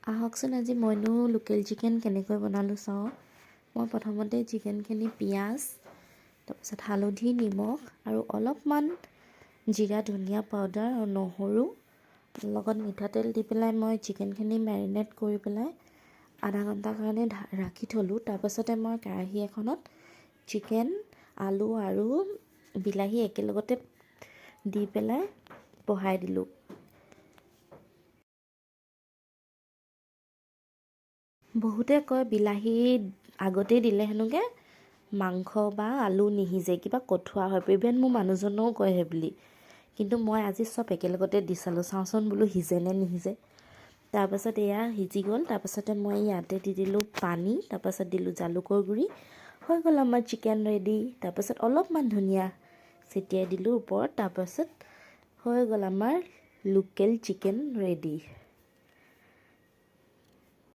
আহকচোন আজি মইনো লোকেল চিকেন কেনেকৈ বনালোঁ চাওঁ। মই প্ৰথমতে চিকেনখিনি পিঁয়াজ, তাৰপিছত হালধি, নিমখ আৰু অলপমান জিৰা ধনিয়া পাউডাৰ আৰু নহৰু লগত মিঠাতেল দি পেলাই মই চিকেনখিনি মেৰিনেট কৰি পেলাই আধা ঘণ্টাৰ কাৰণে ৰাখি থ'লোঁ। তাৰপাছতে মই কেৰাহী এখনত চিকেন, আলু আৰু বিলাহী একেলগতে দি পেলাই বহাই দিলোঁ। বহুতে কয় বিলাহী আগতেই দিলে হেনোকে মাংস বা আলু নিসিজে, কিবা কঠুৱা হয়। ইভেন মোৰ মানুহজনেও কয় সেই বুলি। কিন্তু মই আজি চব একেলগতে দি চাওঁচোন বোলো সিজে নে নিসিজে। তাৰপাছত এয়া সিজি গ'ল। তাৰপাছতে মই ইয়াতে দি দিলোঁ পানী, তাৰপাছত দিলোঁ জালুকৰ গুড়ি। হৈ গ'ল আমাৰ চিকেন ৰেডি। তাৰপাছত অলপমান ধনিয়া ছটিয়াই দিলোঁ ওপৰত। তাৰপাছত হৈ গ'ল আমাৰ লোকেল চিকেন ৰেডি।